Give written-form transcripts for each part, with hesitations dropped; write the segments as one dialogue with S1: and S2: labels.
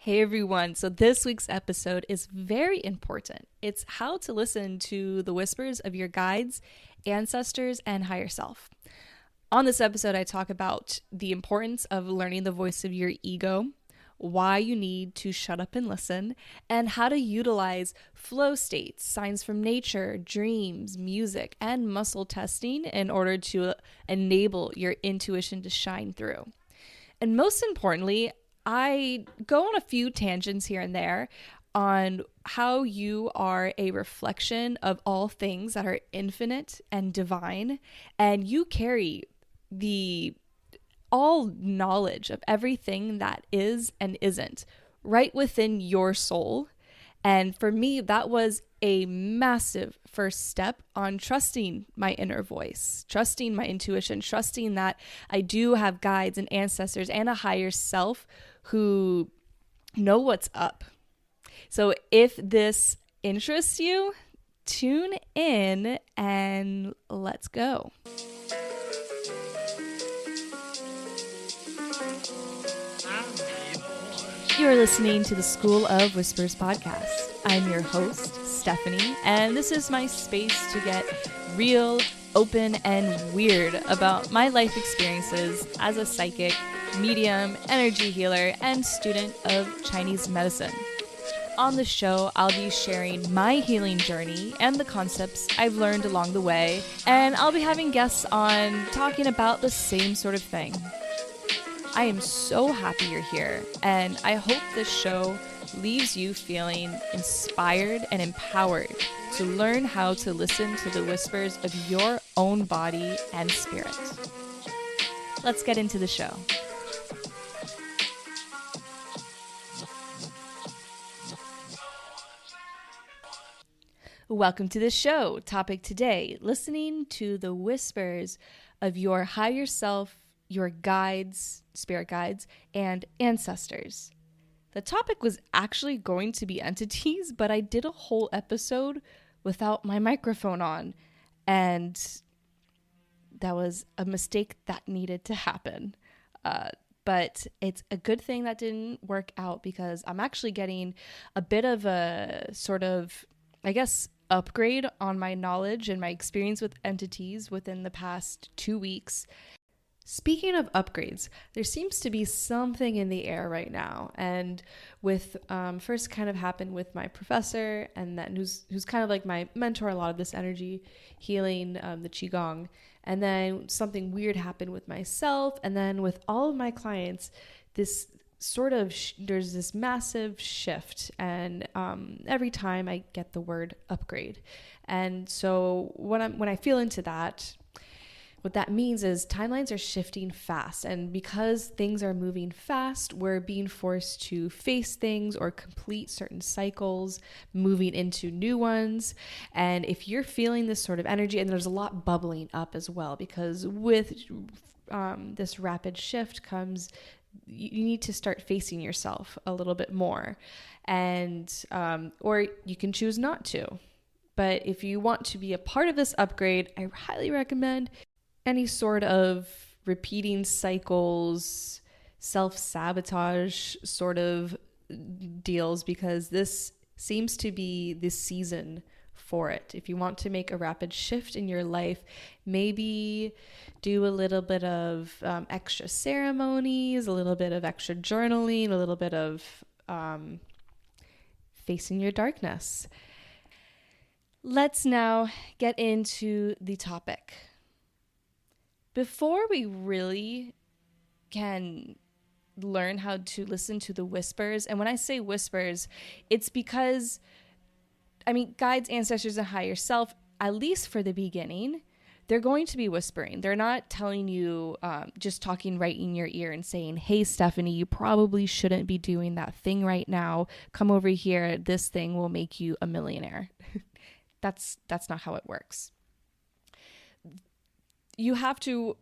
S1: Hey everyone, so this week's episode is very important. It's how to listen to the whispers of your guides, ancestors, and higher self. On this episode, I talk about the importance of learning the voice of your ego, why you need to shut up and listen, and how to utilize flow states, signs from nature, dreams, music, and muscle testing in order to enable your intuition to shine through. And most importantly, I go on a few tangents here and there on how you are a reflection of all things that are infinite and divine, and you carry the all knowledge of everything that is and isn't right within your soul. And for me, that was a massive first step on trusting my inner voice, trusting my intuition, trusting that I do have guides and ancestors and a higher self who know what's up. So if this interests you, tune in and let's go. You are listening to the School of Whispers podcast. I'm your host, Stephanie, and this is my space to get real, open, and weird about my life experiences as a psychic, medium, energy healer, and student of Chinese medicine. On the show, I'll be sharing my healing journey and the concepts I've learned along the way, and I'll be having guests on talking about the same sort of thing. I am so happy you're here, and I hope this show leaves you feeling inspired and empowered to learn how to listen to the whispers of your own body and spirit. Let's get into the show. Welcome to the show. Topic today, listening to the whispers of your higher self, your guides, spirit guides, and ancestors. The topic was actually going to be entities, but I did a whole episode without my microphone on, and that was a mistake that needed to happen. But it's a good thing that didn't work out because I'm actually getting a bit of a sort of, I guess, upgrade on my knowledge and my experience with entities within the past 2 weeks. Speaking of upgrades, there seems to be something in the air right now, and with first kind of happened with my professor, and then who's kind of like my mentor, a lot of this energy healing, the qigong, and then something weird happened with myself, and then with all of my clients, this sort of there's this massive shift, and every time I get the word upgrade, and so when I feel into that. What that means is timelines are shifting fast, and because things are moving fast, we're being forced to face things or complete certain cycles, moving into new ones. And if you're feeling this sort of energy, and there's a lot bubbling up as well, because with this rapid shift comes, you need to start facing yourself a little bit more, and or you can choose not to. But if you want to be a part of this upgrade, I highly recommend any sort of repeating cycles, self-sabotage sort of deals, because this seems to be the season for it. If you want to make a rapid shift in your life, maybe do a little bit of extra ceremonies, a little bit of extra journaling, a little bit of facing your darkness. Let's now get into the topic. Before we really can learn how to listen to the whispers, and when I say whispers, it's because, guides, ancestors, and higher self, at least for the beginning, they're going to be whispering. They're not telling you, just talking right in your ear and saying, hey, Stephanie, you probably shouldn't be doing that thing right now. Come over here. This thing will make you a millionaire. That's not how it works. You have to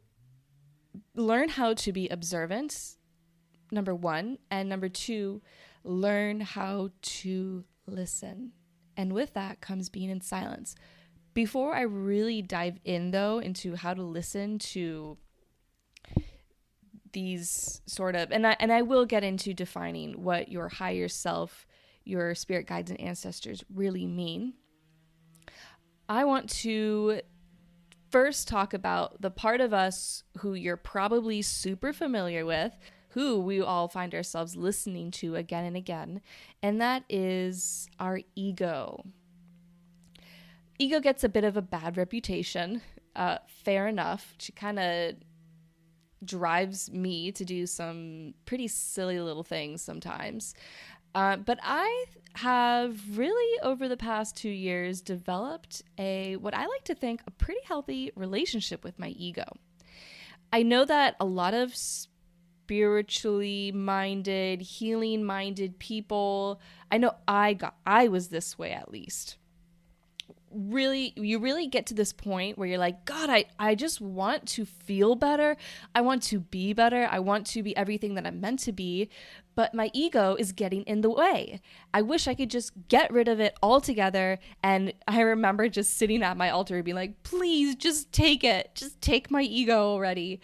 S1: learn how to be observant, number one, and number two, learn how to listen. And with that comes being in silence. Before I really dive in, though, into how to listen to these sort of, and I will get into defining what your higher self, your spirit guides and ancestors really mean. I want to first talk about the part of us who you're probably super familiar with, who we all find ourselves listening to again and again, and that is our ego. Ego gets a bit of a bad reputation, fair enough. She kind of drives me to do some pretty silly little things sometimes. But I have really, over the past 2 years, developed what I like to think, a pretty healthy relationship with my ego. I know that a lot of spiritually minded, healing minded people, I know I was this way at least. You really get to this point where you're like, God, I just want to feel better. I want to be better. I want to be everything that I'm meant to be. But my ego is getting in the way. I wish I could just get rid of it altogether. And I remember just sitting at my altar being like, please just take it. Just take my ego already.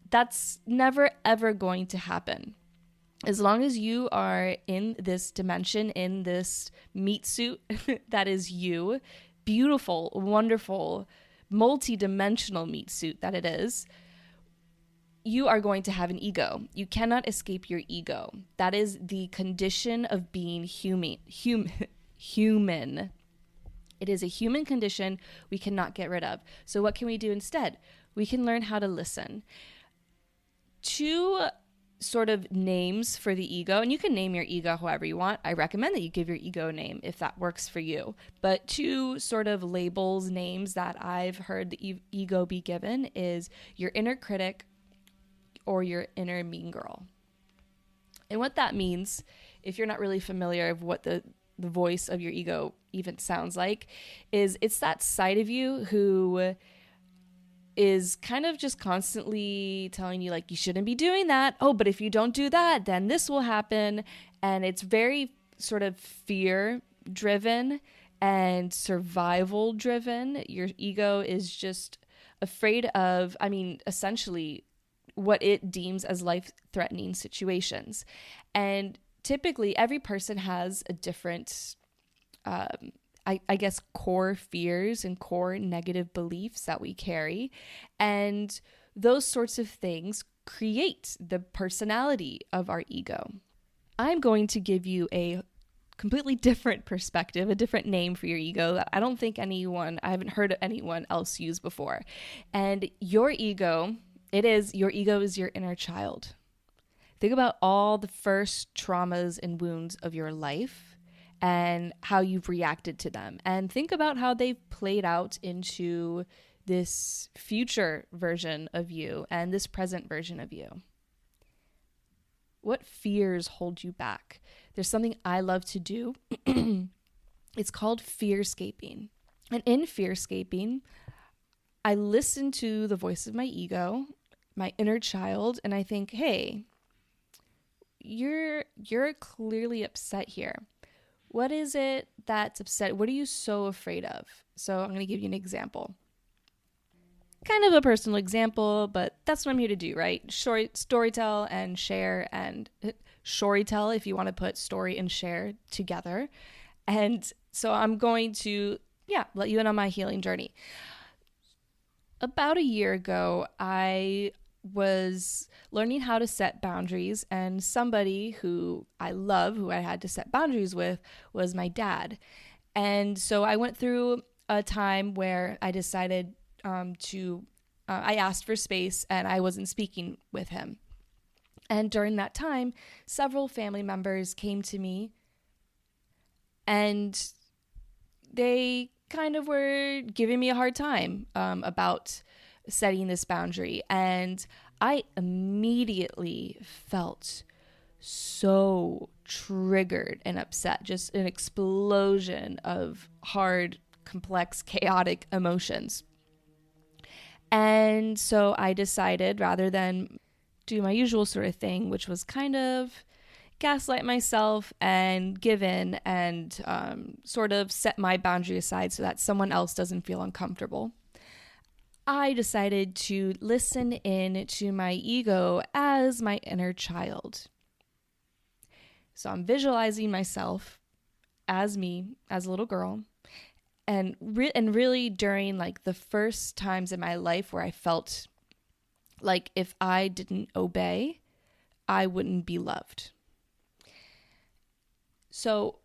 S1: That's never, ever going to happen. As long as you are in this dimension, in this meat suit that is you, beautiful, wonderful, multi-dimensional meat suit that it is, you are going to have an ego. You cannot escape your ego. That is the condition of being human. It is a human condition we cannot get rid of. So what can we do instead? We can learn how to listen. Two sort of names for the ego, and you can name your ego however you want. I recommend that you give your ego a name if that works for you. But two sort of labels, names that I've heard the ego be given is your inner critic or your inner mean girl. And what that means, if you're not really familiar with what the voice of your ego even sounds like, is it's that side of you who is kind of just constantly telling you, like, you shouldn't be doing that. Oh, but if you don't do that, then this will happen. And it's very sort of fear driven and survival driven. Your ego is just afraid of, essentially what it deems as life-threatening situations. And typically every person has a different I guess, core fears and core negative beliefs that we carry. And those sorts of things create the personality of our ego. I'm going to give you a completely different perspective, a different name for your ego that I haven't heard of anyone else use before. And your ego is your inner child. Think about all the first traumas and wounds of your life and how you've reacted to them. And think about how they've played out into this future version of you and this present version of you. What fears hold you back? There's something I love to do. It's called fearscaping. And in fearscaping, I listen to the voice of my ego, my inner child, and I think, hey, you're clearly upset here. What is it that's upset? What are you so afraid of? So I'm going to give you an example. Kind of a personal example, but that's what I'm here to do, right? Storytell and share, and storytell if you want to put story and share together. And so I'm going to, let you in on my healing journey. About a year ago, I was learning how to set boundaries, and somebody who I love, who I had to set boundaries with, was my dad. And so I went through a time where I decided I asked for space and I wasn't speaking with him. And during that time, several family members came to me and they kind of were giving me a hard time about setting this boundary. And I immediately felt so triggered and upset, just an explosion of hard, complex, chaotic emotions. And so I decided, rather than do my usual sort of thing, which was kind of gaslight myself and give in and sort of set my boundary aside so that someone else doesn't feel uncomfortable, I decided to listen in to my ego as my inner child. So I'm visualizing myself as me, as a little girl. And really during like the first times in my life where I felt like if I didn't obey, I wouldn't be loved. So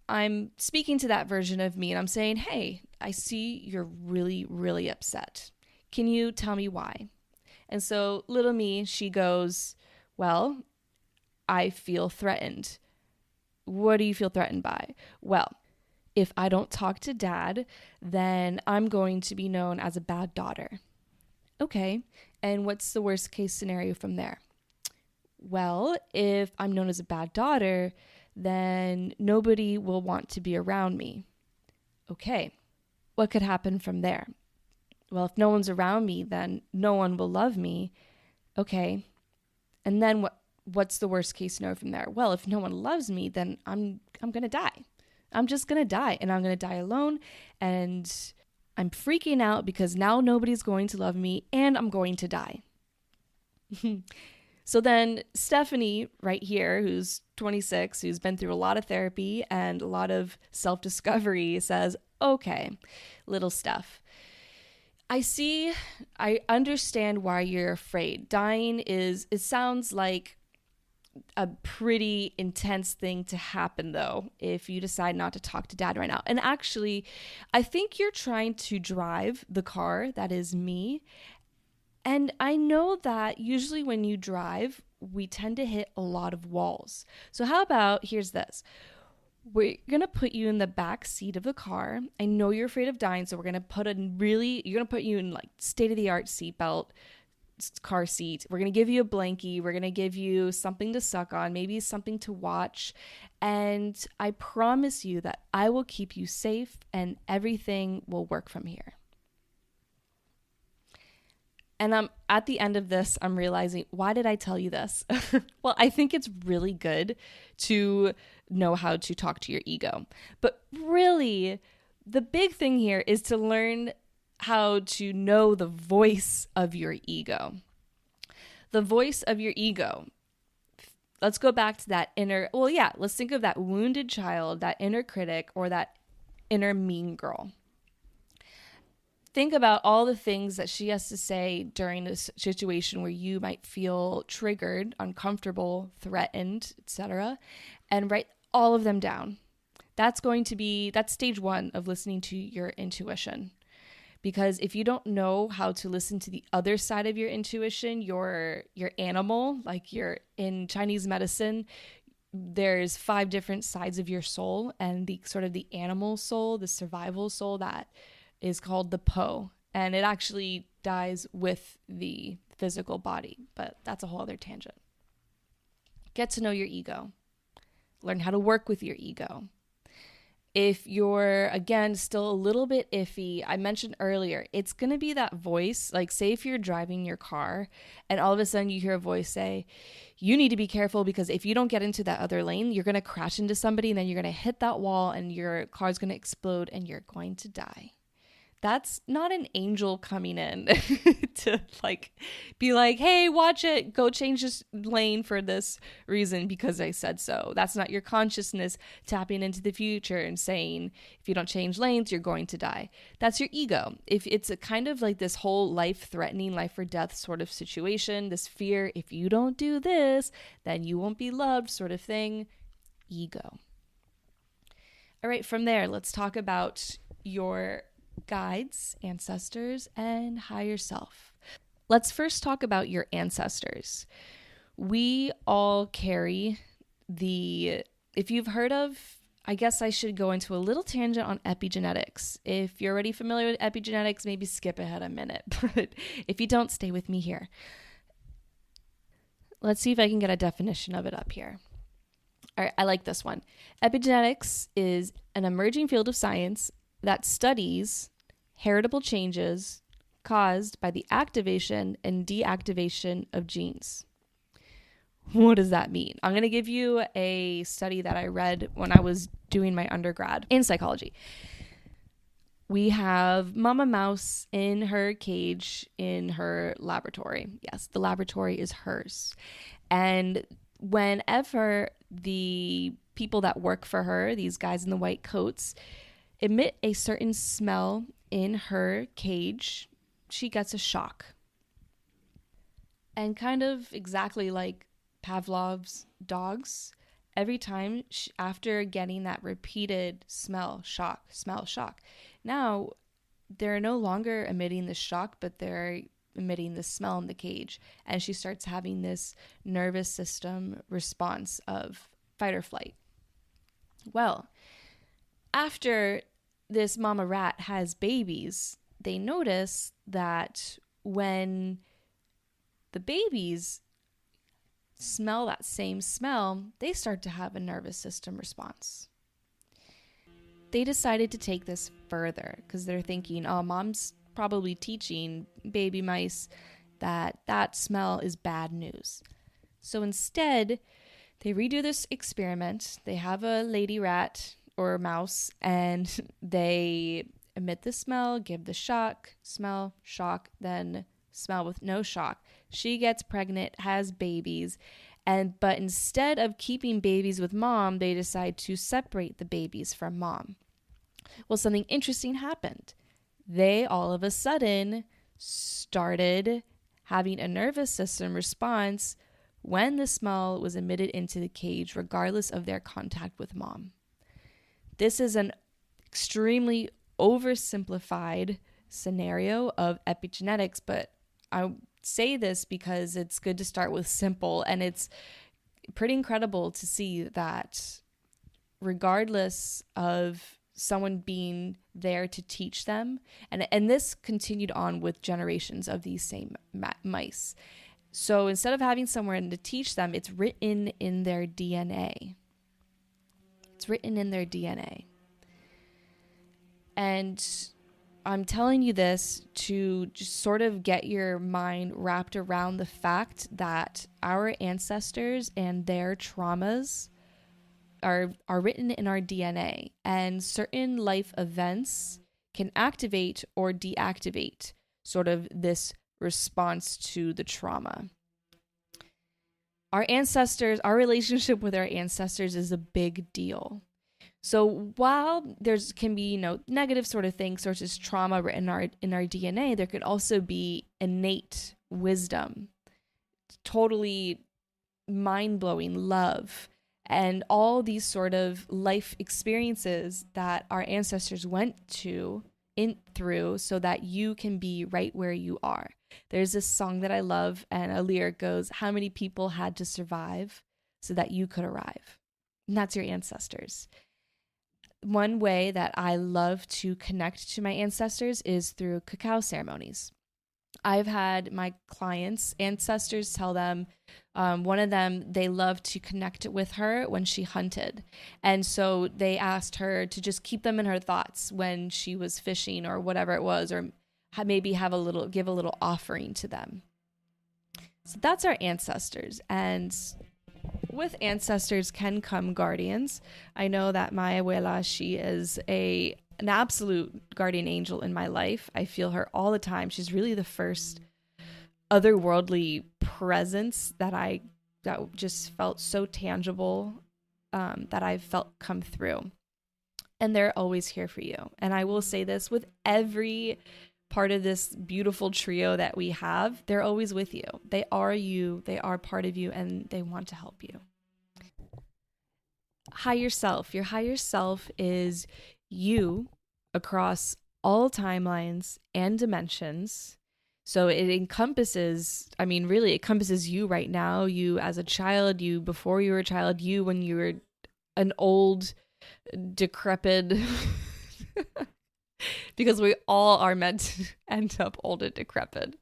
S1: I'm speaking to that version of me and I'm saying, hey, I see you're really, really upset. Can you tell me why? And so little me, she goes, well, I feel threatened. What do you feel threatened by? Well, if I don't talk to dad, then I'm going to be known as a bad daughter. Okay, and what's the worst case scenario from there? Well, if I'm known as a bad daughter, then nobody will want to be around me. Okay, what could happen from there? Well, if no one's around me, then no one will love me. Okay, and then what's the worst case scenario from there? Well, if no one loves me, then I'm going to die. I'm just going to die, and I'm going to die alone, and I'm freaking out because now nobody's going to love me, and I'm going to die. So then Stephanie right here, who's 26, who's been through a lot of therapy and a lot of self-discovery, says, okay, little Steph, I understand why you're afraid. Dying it sounds like a pretty intense thing to happen, though, if you decide not to talk to dad right now. And actually, I think you're trying to drive the car that is me. And I know that usually when you drive, we tend to hit a lot of walls. So how about, here's this. We're going to put you in the back seat of the car. I know you're afraid of dying, so you're going to put you in like state-of-the-art seatbelt, car seat. We're going to give you a blankie. We're going to give you something to suck on, maybe something to watch. And I promise you that I will keep you safe and everything will work from here. And at the end of this, I'm realizing, why did I tell you this? Well, I think it's really good to know how to talk to your ego. But really, the big thing here is to learn how to know the voice of your ego. The voice of your ego. Let's go back to that let's think of that wounded child, that inner critic, or that inner mean girl. Think about all the things that she has to say during this situation where you might feel triggered, uncomfortable, threatened, etc., and write all of them down. That's stage 1 of listening to your intuition. Because if you don't know how to listen to the other side of your intuition, your animal, like you're in Chinese medicine, there's 5 different sides of your soul, and the sort of the animal soul, the survival soul, that is called the Po, and it actually dies with the physical body, but that's a whole other tangent. Get to know your ego. Learn how to work with your ego. If you're, again, still a little bit iffy, I mentioned earlier, it's going to be that voice. Like, say if you're driving your car and all of a sudden you hear a voice say, you need to be careful because if you don't get into that other lane, you're going to crash into somebody and then you're going to hit that wall and your car's going to explode and you're going to die. That's not an angel coming in to be like, hey, watch it, go change this lane for this reason because I said so. That's not your consciousness tapping into the future and saying, if you don't change lanes, you're going to die. That's your ego. If it's a kind of like this whole life-threatening, life or death sort of situation, this fear, if you don't do this, then you won't be loved sort of thing, ego. All right, from there, let's talk about your guides, ancestors, and higher self. Let's first talk about your ancestors. We all carry if you've heard of, I guess I should go into a little tangent on epigenetics. If you're already familiar with epigenetics, maybe skip ahead a minute, but if you don't, stay with me here. Let's see if I can get a definition of it up here. All right, I like this one. Epigenetics is an emerging field of science that studies heritable changes caused by the activation and deactivation of genes. What does that mean? I'm going to give you a study that I read when I was doing my undergrad in psychology. We have Mama Mouse in her cage in her laboratory. Yes, the laboratory is hers. And whenever the people that work for her, these guys in the white coats, emit a certain smell in her cage, she gets a shock. And kind of exactly like Pavlov's dogs, every time after getting that repeated smell, shock, now they're no longer emitting the shock, but they're emitting the smell in the cage. And she starts having this nervous system response of fight or flight. Well, after this mama rat has babies, they notice that when the babies smell that same smell, they start to have a nervous system response. They decided to take this further because they're thinking, oh, mom's probably teaching baby mice that that smell is bad news. So instead, they redo this experiment. They have a lady rat or mouse, and they emit the smell, give the shock, smell, shock, then smell with no shock. She gets pregnant, has babies, but instead of keeping babies with mom, they decide to separate the babies from mom. Well, something interesting happened. They all of a sudden started having a nervous system response when the smell was emitted into the cage, regardless of their contact with mom. This is an extremely oversimplified scenario of epigenetics, but I say this because it's good to start with simple, and it's pretty incredible to see that regardless of someone being there to teach them, and this continued on with generations of these same mice. So instead of having someone to teach them, it's written in their DNA. It's written in their DNA. And I'm telling you this to just sort of get your mind wrapped around the fact that our ancestors and their traumas are written in our DNA, and certain life events can activate or deactivate sort of this response to the trauma. Our relationship with our ancestors is a big deal. So while there's can be negative sort of things such as trauma written in our DNA, there could also be innate wisdom, totally mind-blowing love, and all these sort of life experiences that our ancestors went through so that you can be right where you are. There's this song that I love, and a lyric goes, how many people had to survive so that you could arrive? And that's your ancestors. One way that I love to connect to my ancestors is through cacao ceremonies. I've had my clients' ancestors tell them, one of them, they loved to connect with her when she hunted. And so they asked her to just keep them in her thoughts when she was fishing or whatever it was, or maybe give a little offering to them. So that's our ancestors. And with ancestors can come guardians. I know that my abuela, she is an absolute guardian angel in my life. I feel her all the time. She's really the first otherworldly presence that just felt so tangible, that I've felt come through. And they're always here for you. And I will say this with every part of this beautiful trio that we have, they're always with you. They are you, they are part of you, and they want to help you. Higher self. Your higher self is you across all timelines and dimensions. So it encompasses you right now, you as a child, you before you were a child, you when you were an old, decrepit, because we all are meant to end up old and decrepit.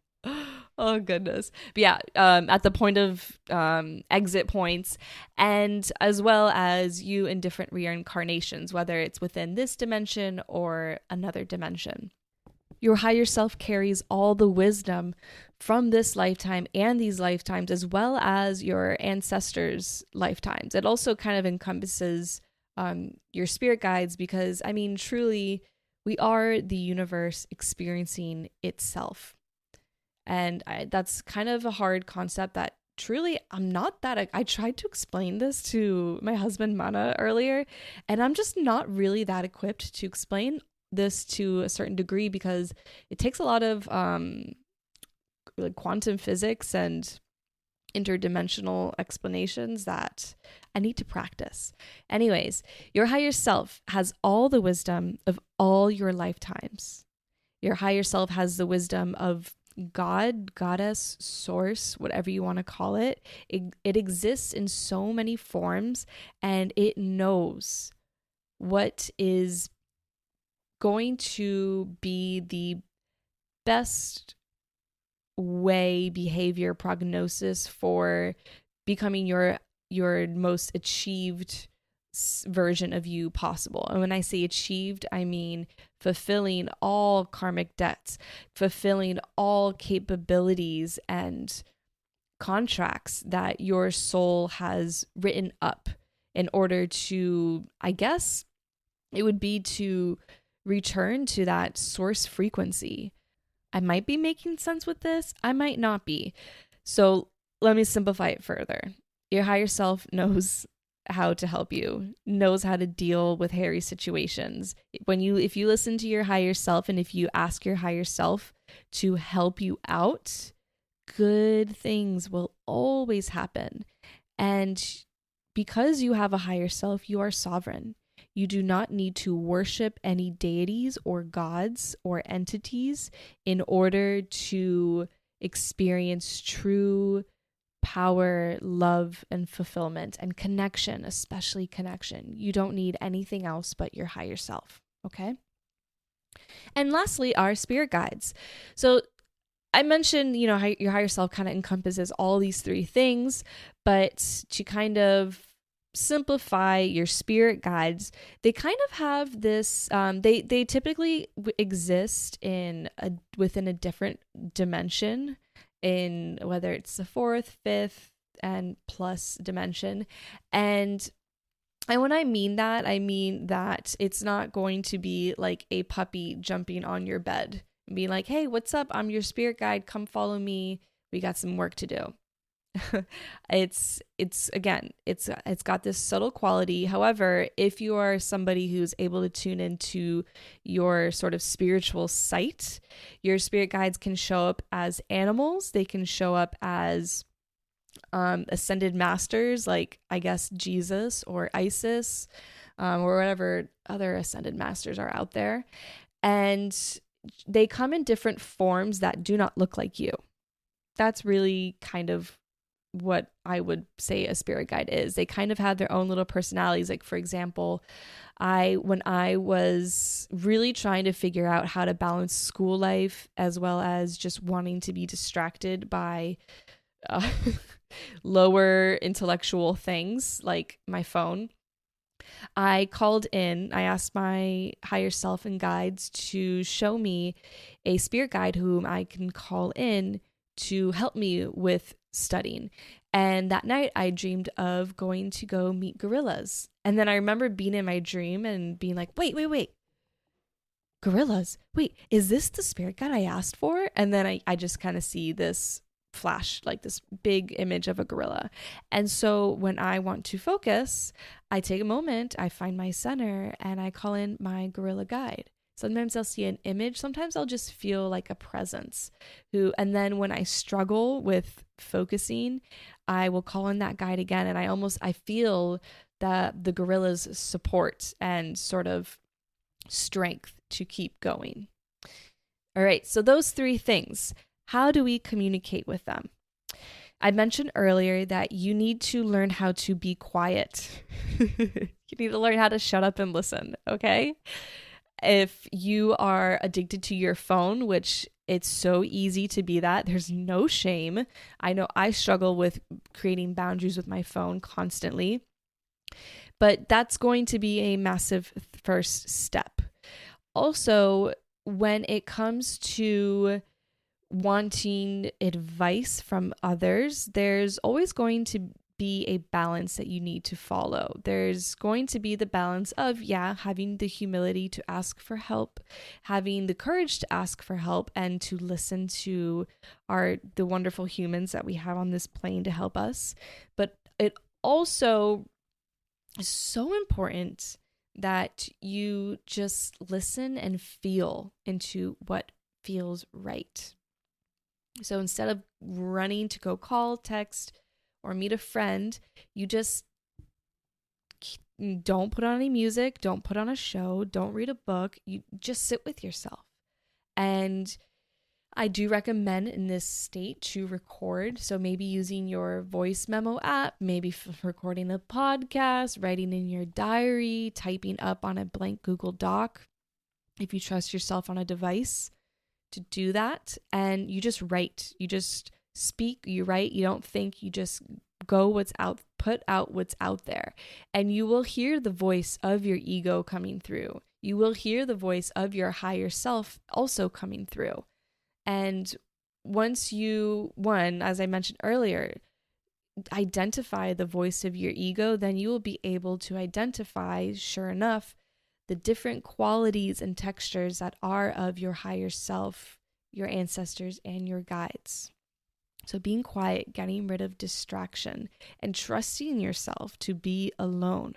S1: Oh, goodness. But yeah, at the point of exit points, and as well as you in different reincarnations, whether it's within this dimension or another dimension. Your higher self carries all the wisdom from this lifetime and these lifetimes, as well as your ancestors' lifetimes. It also kind of encompasses your spirit guides, because, truly, We are the universe experiencing itself. And that's kind of a hard concept that truly I'm not that. I tried to explain this to my husband, Mana, earlier, and I'm just not really that equipped to explain this to a certain degree because it takes a lot of like quantum physics and interdimensional explanations that I need to practice. Anyways, your higher self has all the wisdom of all your lifetimes. Your higher self has the wisdom of God, goddess, source, whatever you want to call it. It exists in so many forms, and it knows what is going to be the best way, behavior, prognosis for becoming your most achieved version of you possible. And when I say achieved, I mean fulfilling all karmic debts, fulfilling all capabilities and contracts that your soul has written up in order to, I guess it would be to return to that source frequency. I might be making sense with this. I might not be. So let me simplify it further. Your higher self knows how to help you, knows how to deal with hairy situations. If you listen to your higher self and if you ask your higher self to help you out, good things will always happen. And because you have a higher self, you are sovereign. You do not need to worship any deities or gods or entities in order to experience true power, love, and fulfillment, and connection, especially connection. You don't need anything else but your higher self, okay? And lastly, our spirit guides. So I mentioned, your higher self kind of encompasses all these three things, but to kind of simplify your spirit guides, they kind of have this they typically exist within a different dimension, in whether it's the fourth, fifth, and plus dimension. And when I mean that it's not going to be like a puppy jumping on your bed and being like, hey, what's up, I'm your spirit guide, come follow me, we got some work to do. It's got this subtle quality. However, if you are somebody who's able to tune into your sort of spiritual sight, your spirit guides can show up as animals. They can show up as ascended masters, like I guess Jesus or Isis, or whatever other ascended masters are out there. And they come in different forms that do not look like you. That's really kind of what I would say a spirit guide is. They kind of have their own little personalities. Like, for example, when I was really trying to figure out how to balance school life as well as just wanting to be distracted by lower intellectual things like my phone, I asked my higher self and guides to show me a spirit guide whom I can call in to help me with studying. And that night I dreamed of going to go meet gorillas. And then I remember being in my dream and being like, wait, gorillas, wait, is this the spirit guide I asked for? And then I just kind of see this flash, like this big image of a gorilla. And so when I want to focus, I take a moment, I find my center, and I call in my gorilla guide. Sometimes I'll see an image. Sometimes I'll just feel like a presence and then when I struggle with focusing, I will call in that guide again. And I feel that the gorilla's support and sort of strength to keep going. All right. So those three things, how do we communicate with them? I mentioned earlier that you need to learn how to be quiet. You need to learn how to shut up and listen. Okay. If you are addicted to your phone, which it's so easy to be that, there's no shame. I know I struggle with creating boundaries with my phone constantly, but that's going to be a massive first step. Also, when it comes to wanting advice from others, there's always going to be a balance that you need to follow. There's going to be the balance of, having the humility to ask for help, having the courage to ask for help, and to listen to the wonderful humans that we have on this plane to help us. But it also is so important that you just listen and feel into what feels right. So instead of running to go call, text, or meet a friend, you just don't put on any music, don't put on a show, don't read a book. You just sit with yourself. And I do recommend in this state to record. So maybe using your voice memo app, maybe recording a podcast, writing in your diary, typing up on a blank Google Doc, if you trust yourself on a device to do that. And you just write, you just speak, you write, you don't think, you just go put out what's out there. And you will hear the voice of your ego coming through. You will hear the voice of your higher self also coming through. And once as I mentioned earlier, identify the voice of your ego, then you will be able to identify, sure enough, the different qualities and textures that are of your higher self, your ancestors, and your guides. So being quiet, getting rid of distraction, and trusting yourself to be alone.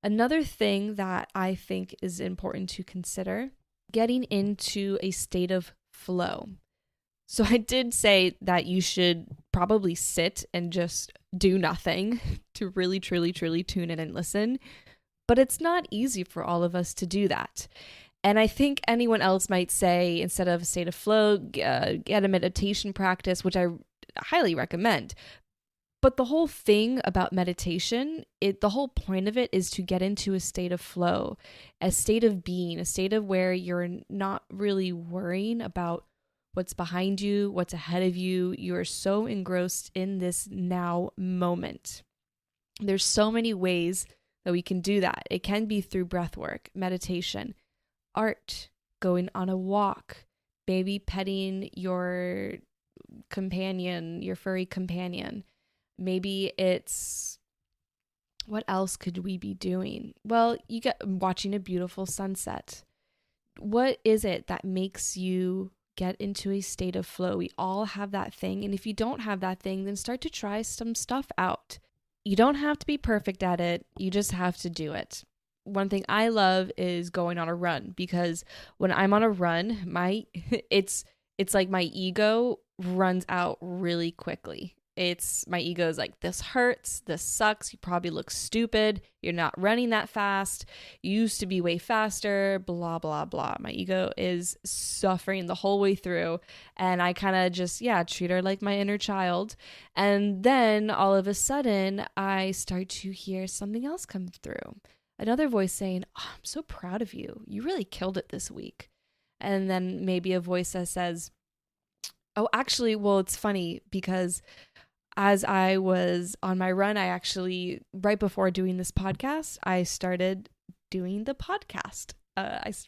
S1: Another thing that I think is important to consider, getting into a state of flow. So I did say that you should probably sit and just do nothing to really, truly, truly tune in and listen. But it's not easy for all of us to do that. And I think anyone else might say, instead of a state of flow, get a meditation practice, which I highly recommend. But the whole thing about meditation, the whole point of it is to get into a state of flow, a state of being, a state of where you're not really worrying about what's behind you, what's ahead of you. You are so engrossed in this now moment. There's so many ways that we can do that. It can be through breath work, meditation, art, going on a walk, maybe petting your companion, your furry companion. Maybe it's, what else could we be doing? Well, you get watching a beautiful sunset. What is it that makes you get into a state of flow? We all have that thing. And if you don't have that thing, then start to try some stuff out. You don't have to be perfect at it. You just have to do it. One thing I love is going on a run, because when I'm on a run, it's like my ego runs out really quickly. My ego is like, this hurts, this sucks, you probably look stupid, you're not running that fast, you used to be way faster, blah, blah, blah. My ego is suffering the whole way through, and I kind of just, treat her like my inner child. And then all of a sudden, I start to hear something else come through. Another voice saying, "Oh, I'm so proud of you. You really killed it this week." And then maybe a voice that says, "Oh, actually, well, it's funny because as I was on my run, I actually, right before doing this podcast, I started doing the podcast.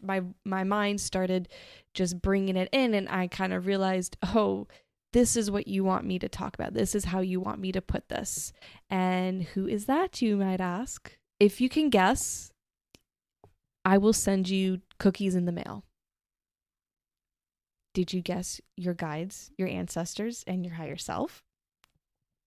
S1: My mind started just bringing it in, and I kind of realized, oh, this is what you want me to talk about. This is how you want me to put this." And who is that, you might ask? If you can guess, I will send you cookies in the mail. Did you guess your guides, your ancestors, and your higher self?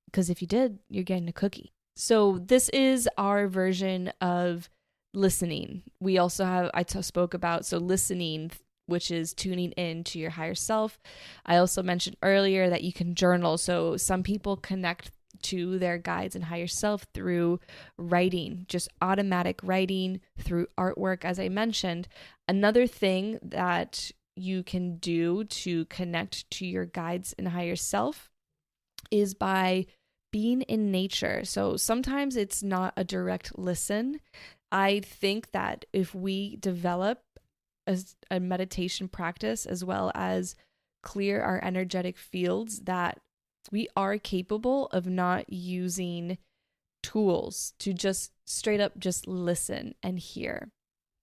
S1: Because if you did, you're getting a cookie. So this is our version of listening. We also have, spoke about, so listening, which is tuning in to your higher self. I also mentioned earlier that you can journal. So some people connect to their guides and higher self through writing, just automatic writing, through artwork, as I mentioned. Another thing that you can do to connect to your guides and higher self is by being in nature. So sometimes it's not a direct listen. I think that if we develop a meditation practice as well as clear our energetic fields, that we are capable of not using tools to just straight up just listen and hear.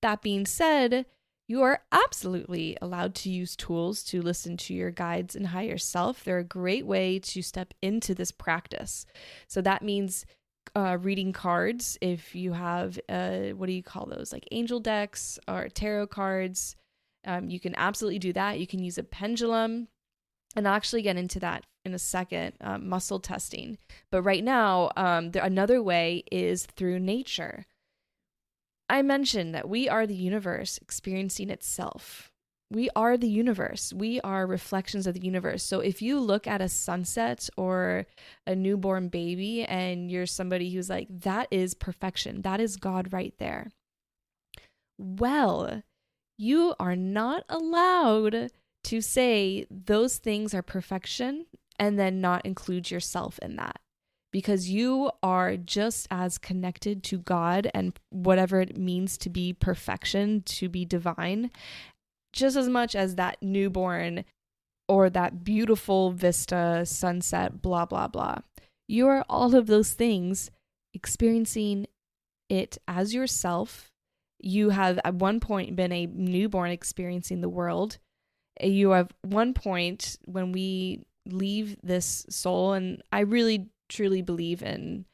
S1: That being said, You are absolutely allowed to use tools to listen to your guides and higher self. They're a great way to step into this practice. So that means reading cards. If you have, what do you call those? Like angel decks or tarot cards, you can absolutely do that. You can use a pendulum, and I'll actually get into that in a second, muscle testing. But right now, another way is through nature. I mentioned that we are the universe experiencing itself. We are the universe. We are reflections of the universe. So if you look at a sunset or a newborn baby and you're somebody who's like, that is perfection, that is God right there. Well, you are not allowed to say those things are perfection and then not include yourself in that, because you are just as connected to God and whatever it means to be perfection, to be divine, just as much as that newborn or that beautiful vista, sunset, blah, blah, blah. You are all of those things, experiencing it as yourself. You have at one point been a newborn experiencing the world. You have one point when we leave this soul, and I really truly believe in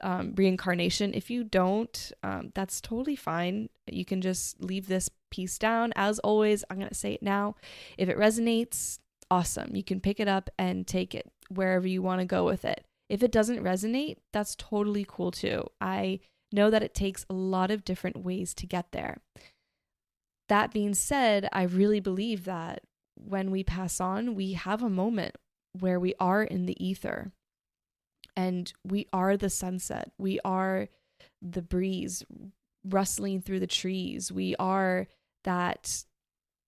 S1: reincarnation. If you don't, that's totally fine. You can just leave this piece down. As always, I'm going to say it now. If it resonates, awesome. You can pick it up and take it wherever you want to go with it. If it doesn't resonate, that's totally cool too. I know that it takes a lot of different ways to get there. That being said, I really believe that when we pass on, we have a moment where we are in the ether and we are the sunset. We are the breeze rustling through the trees. We are that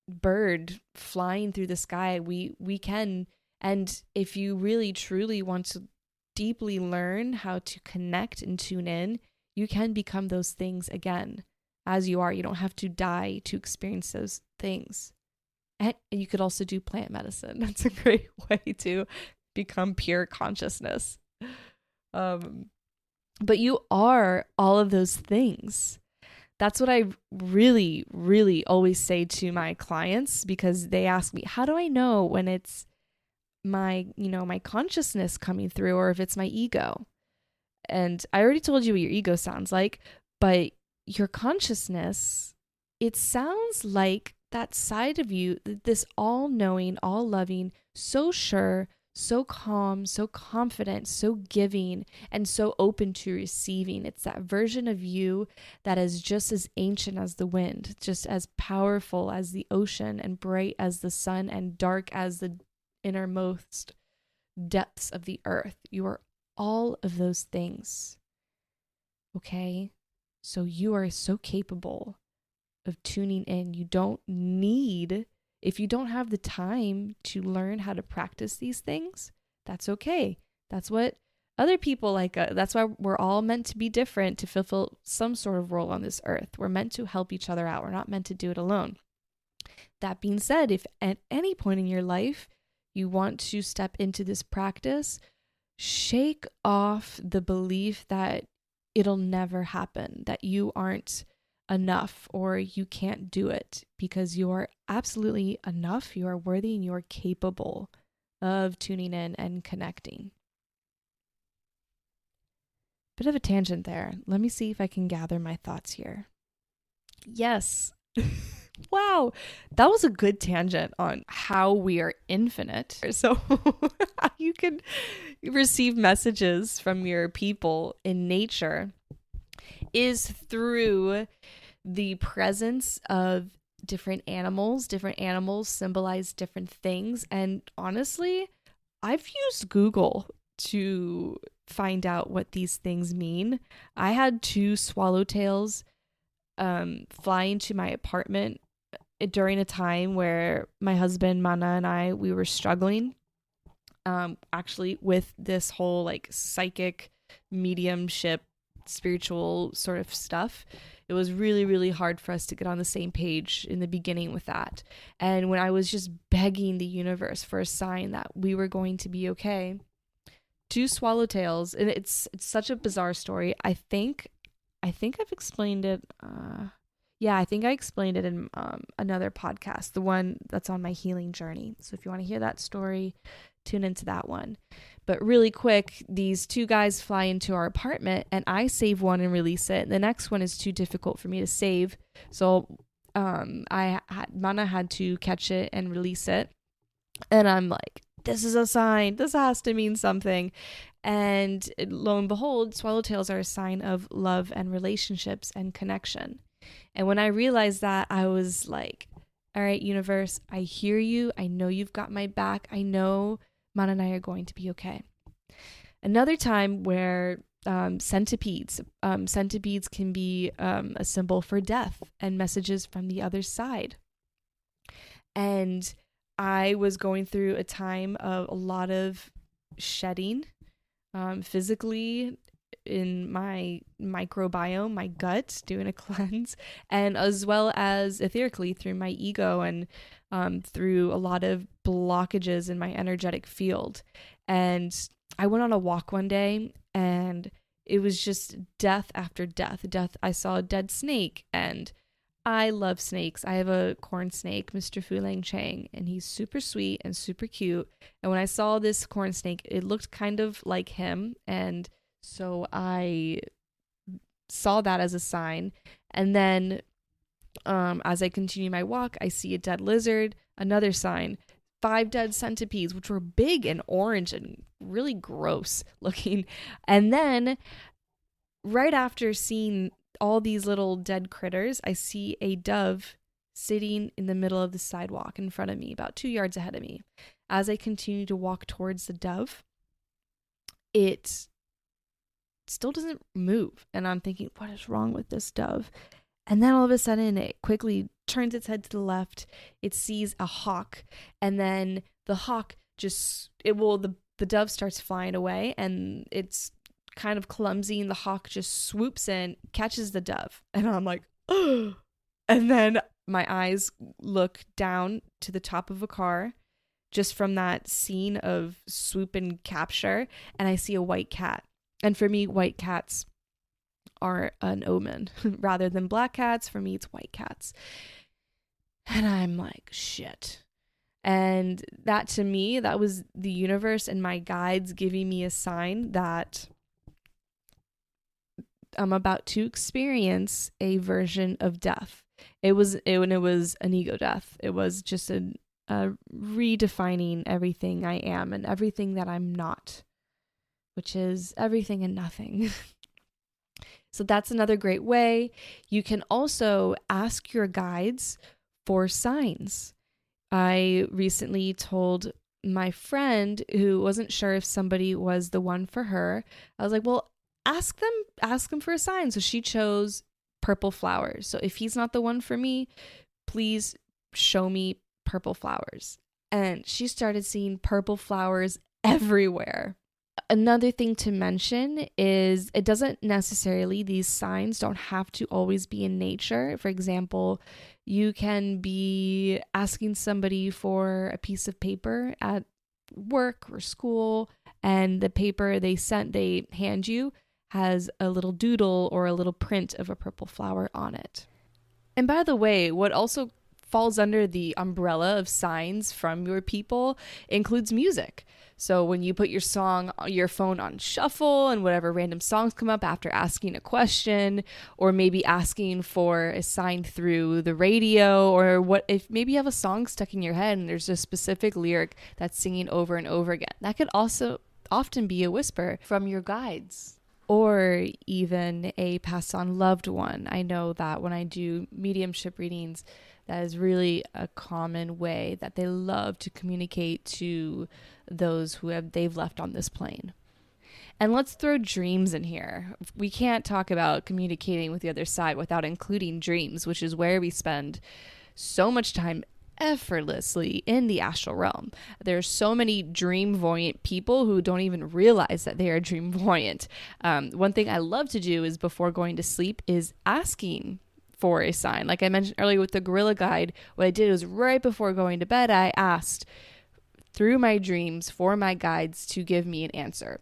S1: bird flying through the sky. We can, and if you really truly want to deeply learn how to connect and tune in, you can become those things again as you are. You don't have to die to experience those things. And you could also do plant medicine. That's a great way to become pure consciousness. But you are all of those things. That's what I really, really always say to my clients, because they ask me, how do I know when it's my consciousness coming through or if it's my ego? And I already told you what your ego sounds like, but your consciousness, it sounds like that side of you, this all-knowing, all-loving, so sure, so calm, so confident, so giving, and so open to receiving. It's that version of you that is just as ancient as the wind, just as powerful as the ocean, and bright as the sun, and dark as the innermost depths of the earth. You are all of those things. Okay? So you are so capable of tuning in. You don't need, if you don't have the time to learn how to practice these things, that's okay. That's what other people like. That's why we're all meant to be different, to fulfill some sort of role on this earth. We're meant to help each other out. We're not meant to do it alone. That being said, if at any point in your life you want to step into this practice, shake off the belief that it'll never happen, that you aren't enough or you can't do it, because you are absolutely enough. You are worthy and you are capable of tuning in and connecting. Bit of a tangent there. Let me see if I can gather my thoughts here. Yes. Wow. That was a good tangent on how we are infinite. So you can receive messages from your people in nature is through the presence of different animals. Different animals symbolize different things. And honestly, I've used Google to find out what these things mean. I had 2 swallowtails fly into my apartment during a time where my husband, Mana, and we were struggling actually with this whole like psychic mediumship, spiritual sort of stuff. It was really, really hard for us to get on the same page in the beginning with that. And when I was just begging the universe for a sign that we were going to be okay, 2 swallowtails, and it's such a bizarre story. I think I've explained it. Yeah, I think I explained it in another podcast, the one that's on my healing journey. So if you want to hear that story, tune into that one. But really quick, these two guys fly into our apartment and I save one and release it. The next one is too difficult for me to save. So Mana had to catch it and release it. And I'm like, this is a sign. This has to mean something. And lo and behold, swallowtails are a sign of love and relationships and connection. And when I realized that, I was like, all right, universe, I hear you. I know you've got my back. I know Mana and I are going to be okay. Another time where centipedes can be a symbol for death and messages from the other side. And I was going through a time of a lot of shedding, physically in my microbiome, my gut, doing a cleanse, and as well as etherically through my ego and through a lot of blockages in my energetic field. And I went on a walk one day and it was just death after death. I saw a dead snake, and I love snakes. I have a corn snake, Mr. Fulang Chang, and he's super sweet and super cute. And when I saw this corn snake, it looked kind of like him. And so I saw that as a sign. And then as I continue my walk, I see a dead lizard, another sign, 5 dead centipedes, which were big and orange and really gross looking. And then right after seeing all these little dead critters, I see a dove sitting in the middle of the sidewalk in front of me, about 2 yards ahead of me. As I continue to walk towards the dove, it still doesn't move. And I'm thinking, what is wrong with this dove? And then all of a sudden, it quickly turns its head to the left. It sees a hawk. And then the hawk the dove starts flying away, and it's kind of clumsy, and the hawk just swoops in, catches the dove, and I'm like, oh. And then my eyes look down to the top of a car just from that scene of swoop and capture, and I see a white cat. And for me, white cats are an omen. Rather than black cats, for me it's white cats. And I'm like, shit. And that, to me, that was the universe and my guides giving me a sign that I'm about to experience a version of death. It was an ego death. It was just a redefining everything I am and everything that I'm not, which is everything and nothing. So that's another great way. You can also ask your guides for signs. I recently told my friend who wasn't sure if somebody was the one for her. I was like, well, ask them for a sign. So she chose purple flowers. So if he's not the one for me, please show me purple flowers. And she started seeing purple flowers everywhere. Another thing to mention is it doesn't necessarily, these signs don't have to always be in nature. For example, you can be asking somebody for a piece of paper at work or school, and the paper they hand you has a little doodle or a little print of a purple flower on it. And by the way, what also falls under the umbrella of signs from your people includes music. So when you put your phone on shuffle and whatever random songs come up after asking a question, or maybe asking for a sign through the radio, or what if maybe you have a song stuck in your head and there's a specific lyric that's singing over and over again. That could also often be a whisper from your guides, or even a passed on loved one. I know that when I do mediumship readings, that is really a common way that they love to communicate to those they've left on this plane. And let's throw dreams in here. We can't talk about communicating with the other side without including dreams, which is where we spend so much time effortlessly in the astral realm. There's so many dream voyant people who don't even realize that they are dream voyant. One thing I love to do is before going to sleep is asking for a sign. Like I mentioned earlier with the gorilla guide, what I did was right before going to bed, I asked through my dreams for my guides to give me an answer.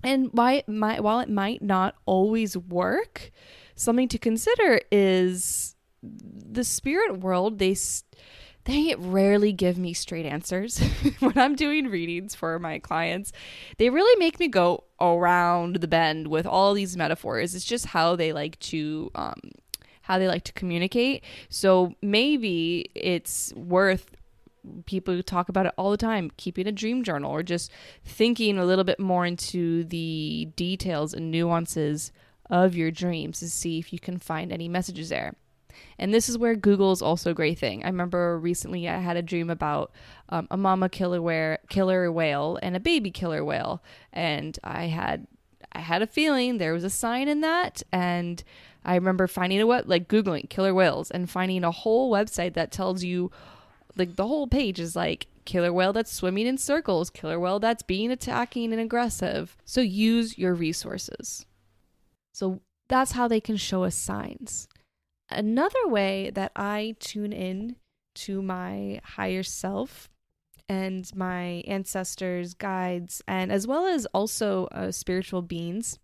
S1: And while it might not always work, something to consider is the spirit world, they rarely give me straight answers. When I'm doing readings for my clients, they really make me go around the bend with all these metaphors. It's just how they like to communicate. So maybe it's worth, people talk about it all the time, keeping a dream journal or just thinking a little bit more into the details and nuances of your dreams to see if you can find any messages there. And this is where Google is also a great thing. I remember recently I had a dream about a mama killer whale and a baby killer whale, and I had a feeling there was a sign in that. And I remember finding Googling killer whales and finding a whole website that tells you, like, the whole page is like killer whale that's swimming in circles, killer whale that's being attacking and aggressive. So use your resources. So that's how they can show us signs. Another way that I tune in to my higher self and my ancestors, guides, and as well as also spiritual beings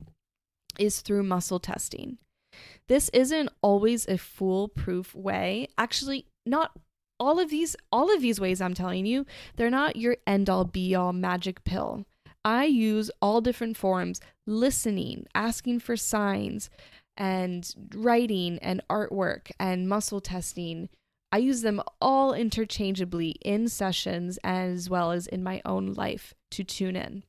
S1: is through muscle testing. This isn't always a foolproof way. Actually, not all of these ways I'm telling you, they're not your end-all be-all magic pill. I use all different forms: listening, asking for signs, and writing and artwork and muscle testing. I use them all interchangeably in sessions as well as in my own life to tune in.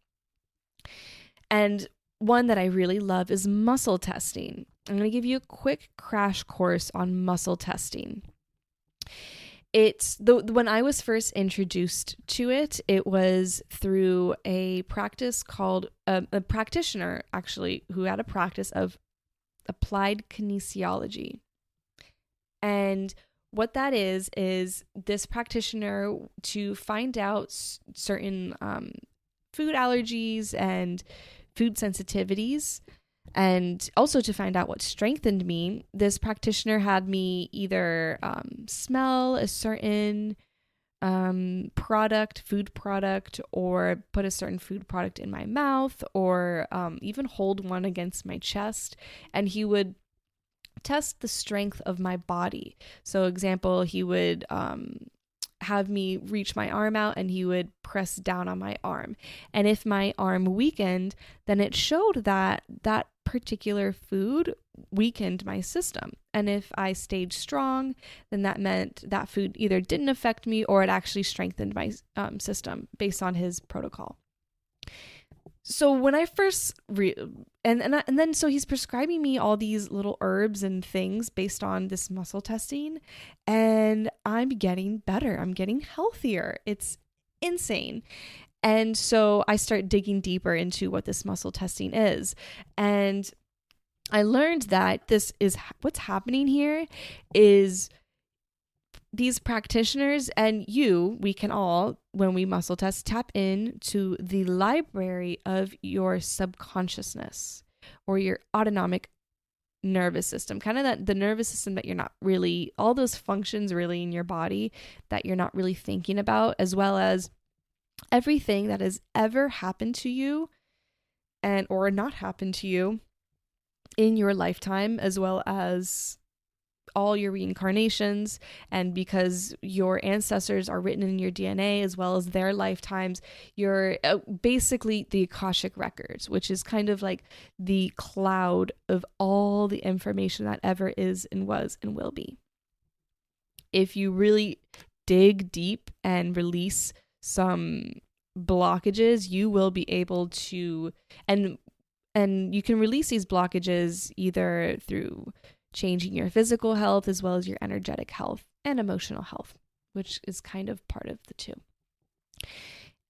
S1: And one that I really love is muscle testing. I'm going to give you a quick crash course on muscle testing. It's when I was first introduced to it, it was through a practice called a practitioner, actually, who had a practice of applied kinesiology. And what that is this practitioner, to find out certain food allergies and food sensitivities, and also to find out what strengthened me, this practitioner had me either smell a certain food product, or put a certain food product in my mouth, or even hold one against my chest, and he would test the strength of my body. So example, he would have me reach my arm out and he would press down on my arm. And if my arm weakened, then it showed that that particular food weakened my system. And if I stayed strong, then that meant that food either didn't affect me or it actually strengthened my system based on his protocol. So when I first so he's prescribing me all these little herbs and things based on this muscle testing, and I'm getting better. I'm getting healthier. It's insane. And so I start digging deeper into what this muscle testing is. And I learned that this is what's happening here is these practitioners and we can all, when we muscle test, tap into the library of your subconsciousness or your autonomic nervous system, kind of the nervous system that you're not really, all those functions really in your body that you're not really thinking about, as well as everything that has ever happened to you and or not happened to you in your lifetime, as well as all your reincarnations. And because your ancestors are written in your DNA as well as their lifetimes, you're basically the Akashic records, which is kind of like the cloud of all the information that ever is and was and will be. If you really dig deep and release some blockages, you will be able to, and you can release these blockages either through changing your physical health as well as your energetic health and emotional health, which is kind of part of the two.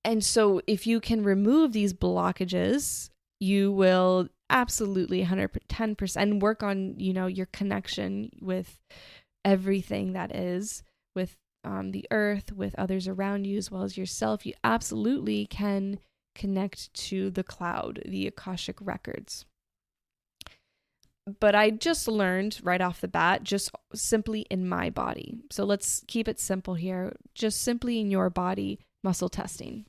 S1: And so if you can remove these blockages, you will absolutely 110% work on, your connection with everything that is, with the earth, with others around you, as well as yourself. You absolutely can connect to the cloud, the Akashic records. But I just learned right off the bat, just simply in my body. So let's keep it simple here. Just simply in your body, muscle testing.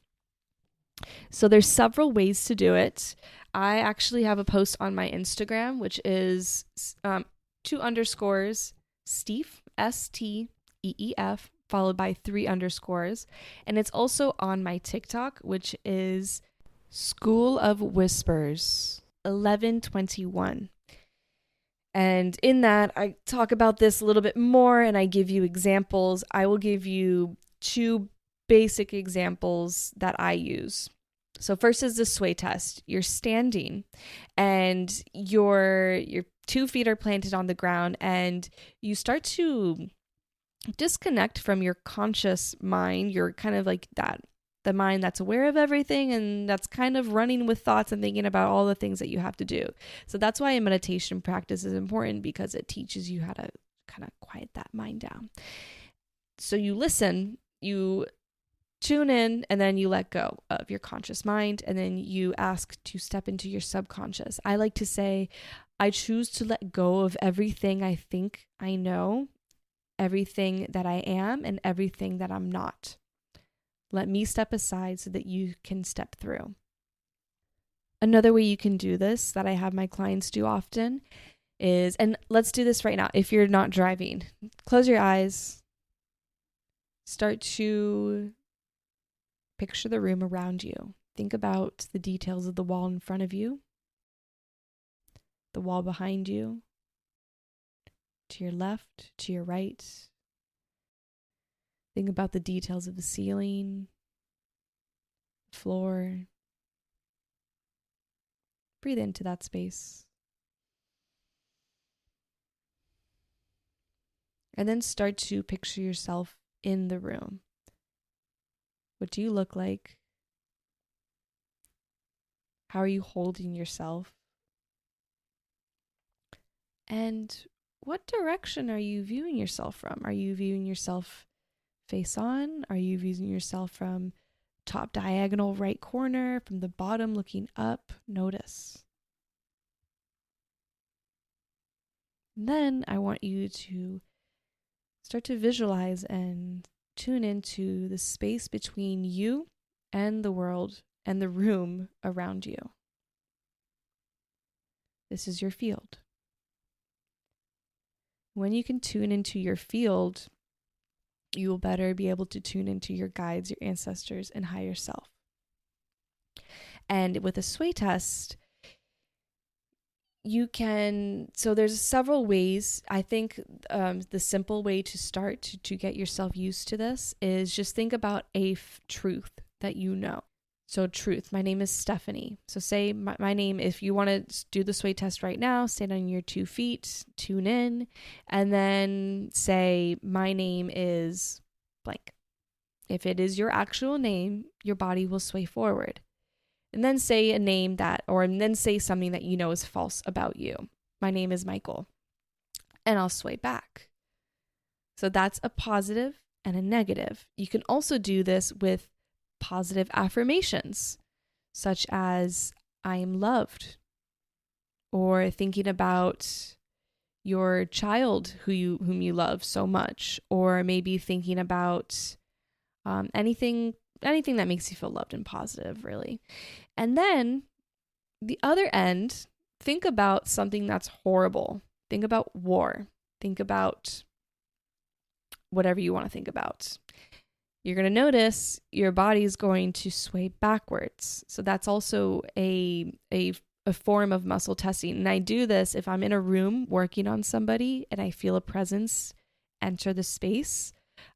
S1: So there's several ways to do it. I actually have a post on my Instagram, which is 2_, Steef, STEEF, followed by 3 underscores. And it's also on my TikTok, which is School of Whispers 1121. And in that, I talk about this a little bit more and I give you examples. I will give you 2 basic examples that I use. So first is the sway test. You're standing and your 2 feet are planted on the ground and you start to disconnect from your conscious mind. You're kind of like that, the mind that's aware of everything and that's kind of running with thoughts and thinking about all the things that you have to do. So that's why a meditation practice is important, because it teaches you how to kind of quiet that mind down. So you listen, you tune in, and then you let go of your conscious mind, and then you ask to step into your subconscious. I like to say, I choose to let go of everything I think I know, everything that I am, and everything that I'm not. Let me step aside so that you can step through. Another way you can do this that I have my clients do often is, and let's do this right now. If you're not driving, close your eyes, start to picture the room around you. Think about the details of the wall in front of you, the wall behind you, to your left, to your right. Think about the details of the ceiling, floor. Breathe into that space. And then start to picture yourself in the room. What do you look like? How are you holding yourself? And what direction are you viewing yourself from? Are you viewing yourself face on? Are you viewing yourself from top diagonal right corner, from the bottom looking up? Notice. And then I want you to start to visualize and tune into the space between you and the world and the room around you. This is your field. When you can tune into your field, you will better be able to tune into your guides, your ancestors, and higher self. And with a sway test, you can, so there's several ways. I think the simple way to start to get yourself used to this is just think about a truth that you know. So truth, my name is Stephanie. So say my name, if you want to do the sway test right now, stand on your 2 feet, tune in, and then say, my name is blank. If it is your actual name, your body will sway forward. And then say a name that, or then say something that you know is false about you. My name is Michael. And I'll sway back. So that's a positive and a negative. You can also do this with positive affirmations, such as I am loved, or thinking about your child whom you love so much, or maybe thinking about anything that makes you feel loved and positive, really. And then the other end, think about something that's horrible. Think about war. Think about whatever you want to think about. You're going to notice your body is going to sway backwards. So that's also a form of muscle testing. And I do this if I'm in a room working on somebody and I feel a presence enter the space.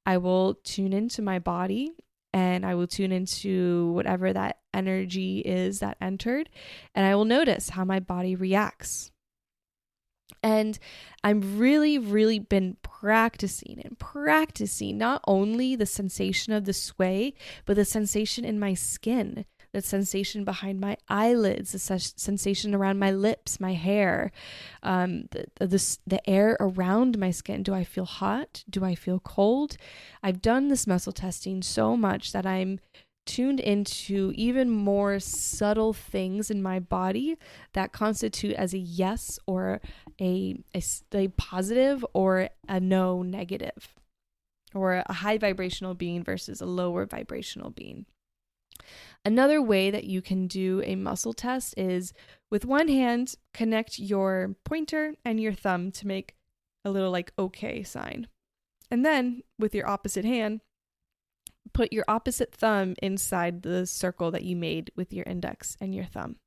S1: I will tune into my body and I will tune into whatever that energy is that entered. And I will notice how my body reacts. And I'm really been practicing not only the sensation of the sway, but the sensation in my skin, the sensation behind my eyelids, the sensation around my lips, my hair, the air around my skin. Do I feel hot? Do I feel cold? I've done this muscle testing so much that I'm tuned into even more subtle things in my body that constitute as a yes or a positive or a no negative, or a high vibrational being versus a lower vibrational being. Another way that you can do a muscle test is with one hand, connect your pointer and your thumb to make a little like okay sign. And then with your opposite hand, put your opposite thumb inside the circle that you made with your index and your thumb.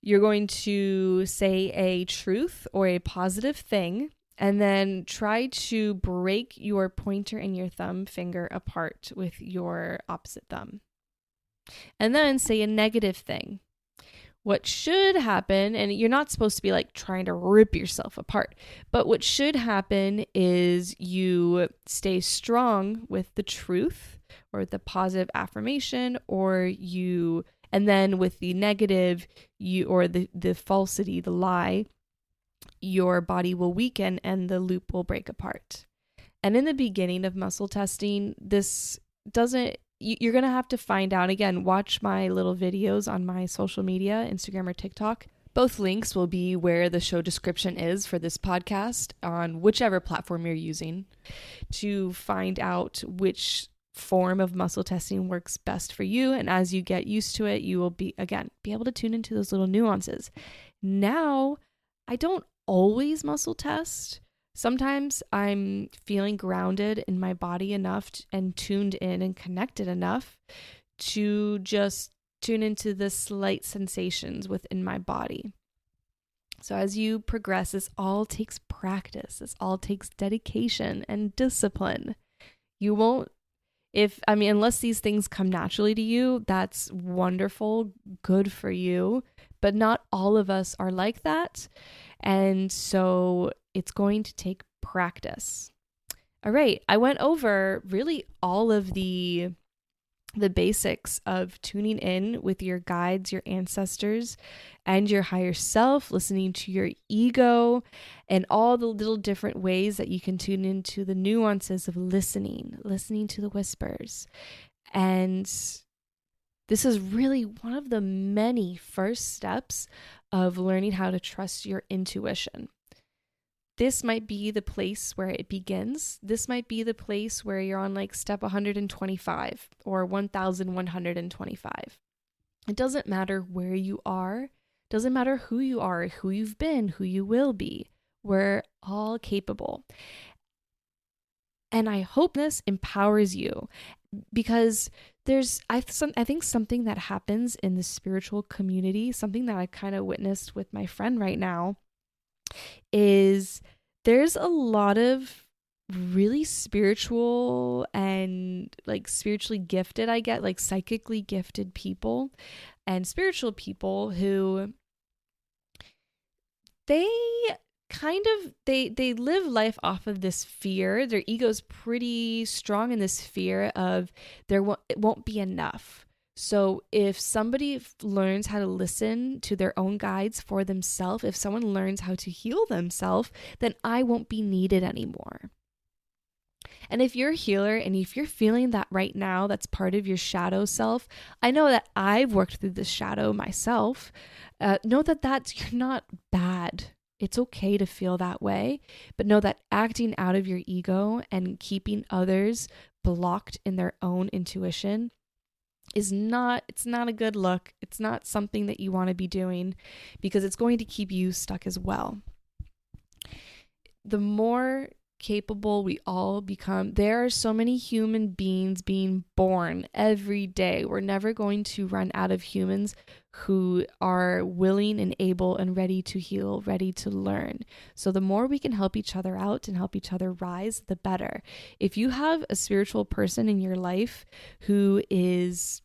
S1: You're going to say a truth or a positive thing, and then try to break your pointer and your thumb finger apart with your opposite thumb. And then say a negative thing. What should happen, and you're not supposed to be like trying to rip yourself apart, but what should happen is you stay strong with the truth or the positive affirmation, and then with the negative, or the falsity, the lie, your body will weaken and the loop will break apart. And in the beginning of muscle testing, you're going to have to find out. Again, watch my little videos on my social media, Instagram or TikTok. Both links will be where the show description is for this podcast on whichever platform you're using, to find out which form of muscle testing works best for you. And as you get used to it, you will be able to tune into those little nuances. Now, I don't always muscle test. Sometimes I'm feeling grounded in my body enough and tuned in and connected enough to just tune into the slight sensations within my body. So as you progress, this all takes practice. This all takes dedication and discipline. You won't, unless these things come naturally to you, that's wonderful, good for you. But not all of us are like that. And so it's going to take practice. All right. I went over really all of the basics of tuning in with your guides, your ancestors, and your higher self, listening to your ego, and all the little different ways that you can tune into the nuances of listening to the whispers. And this is really one of the many first steps of learning how to trust your intuition. This might be the place where it begins. This might be the place where you're on like step 125 or 1125. It doesn't matter where you are. It doesn't matter who you are, who you've been, who you will be. We're all capable. And I hope this empowers you, because I think something that happens in the spiritual community, something that I kind of witnessed with my friend right now, is there's a lot of really spiritual and like spiritually gifted, like psychically gifted people and spiritual people who they live life off of this fear. Their ego's pretty strong in this fear of it won't be enough. So if somebody learns how to listen to their own guides for themselves, if someone learns how to heal themselves, then I won't be needed anymore. And if you're a healer and if you're feeling that right now, that's part of your shadow self. I know that I've worked through this shadow myself. Know that you're not bad. It's okay to feel that way, but know that acting out of your ego and keeping others blocked in their own intuition it's not a good look. It's not something that you want to be doing, because it's going to keep you stuck as well. The more capable we all become, there are so many human beings being born every day. We're never going to run out of humans who are willing and able and ready to heal, ready to learn. So the more we can help each other out and help each other rise, the better. If you have a spiritual person in your life who has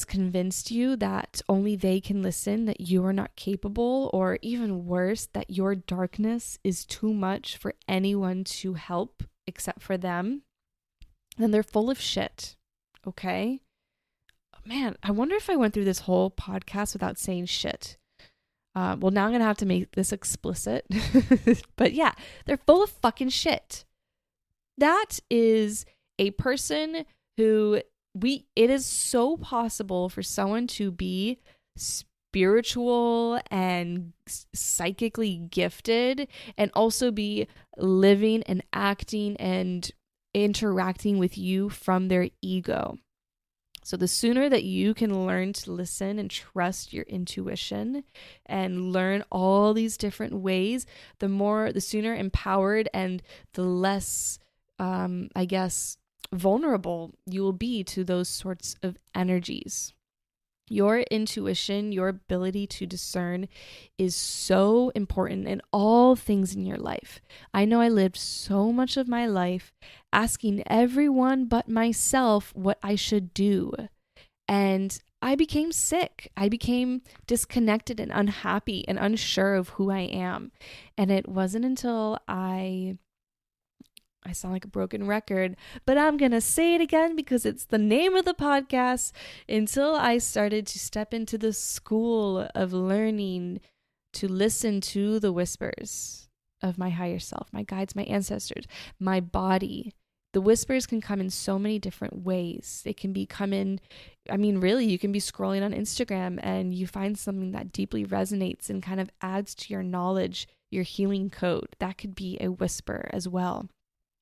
S1: convinced you that only they can listen, that you are not capable, or even worse, that your darkness is too much for anyone to help except for them, then they're full of shit. Okay? Man, I wonder if I went through this whole podcast without saying shit. Well, now I'm going to have to make this explicit. But yeah, they're full of fucking shit. That is a person who it is so possible for someone to be spiritual and psychically gifted and also be living and acting and interacting with you from their ego. So the sooner that you can learn to listen and trust your intuition and learn all these different ways, the sooner empowered and the less, vulnerable you will be to those sorts of energies. Your intuition, your ability to discern is so important in all things in your life. I know I lived so much of my life asking everyone but myself what I should do. And I became sick. I became disconnected and unhappy and unsure of who I am. And it wasn't until I sound like a broken record, but I'm going to say it again because it's the name of the podcast. Until I started to step into the school of learning to listen to the whispers of my higher self, my guides, my ancestors, my body. The whispers can come in so many different ways. It can be really, you can be scrolling on Instagram and you find something that deeply resonates and kind of adds to your knowledge, your healing code. That could be a whisper as well.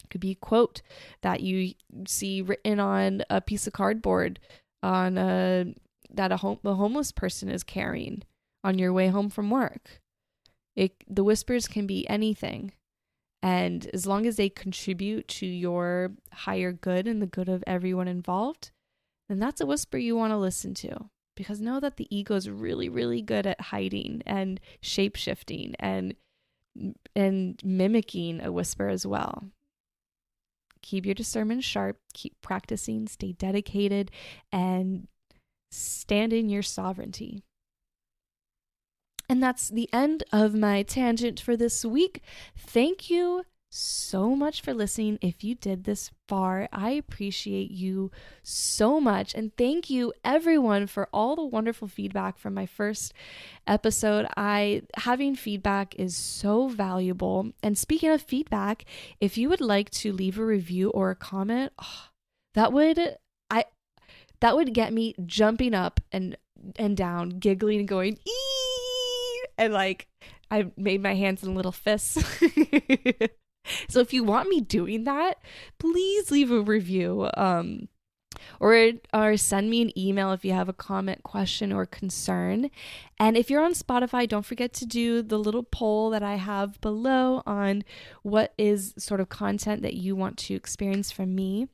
S1: Could be a quote that you see written on a piece of cardboard that a homeless person is carrying on your way home from work. The whispers can be anything. And as long as they contribute to your higher good and the good of everyone involved, then that's a whisper you want to listen to. Because know that the ego is really, really good at hiding and shape-shifting and mimicking a whisper as well. Keep your discernment sharp, keep practicing, stay dedicated, and stand in your sovereignty. And that's the end of my tangent for this week. Thank you so much for listening. If you did this far, I appreciate you so much. And thank you everyone for all the wonderful feedback from my first episode. Having feedback is so valuable. And speaking of feedback, if you would like to leave a review or a comment, that would get me jumping up and down, giggling and going, "Ee!" And like I made my hands in little fists. So if you want me doing that, please leave a review or send me an email if you have a comment, question, or concern. And if you're on Spotify, don't forget to do the little poll that I have below on what is sort of content that you want to experience from me.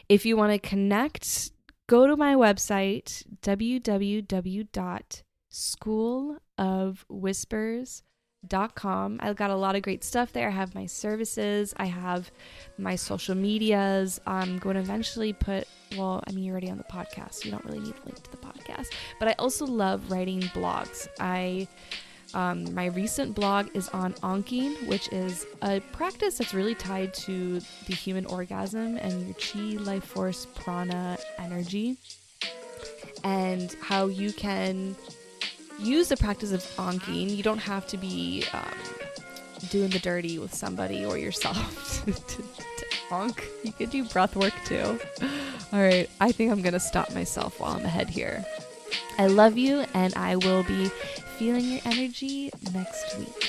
S1: If you want to connect, go to my website, www.schoolofwhispers.com. I've got a lot of great stuff there. I have my services. I have my social medias. I'm going to eventually you're already on the podcast, so you don't really need a link to the podcast. But I also love writing blogs. My recent blog is on Ankin, which is a practice that's really tied to the human orgasm and your chi, life force, prana, energy, and how you can use the practice of Ankin. You don't have to be doing the dirty with somebody or yourself to Ank. You could do breath work too. All right, I think I'm going to stop myself while I'm ahead here. I love you, and I will be feeling your energy next week.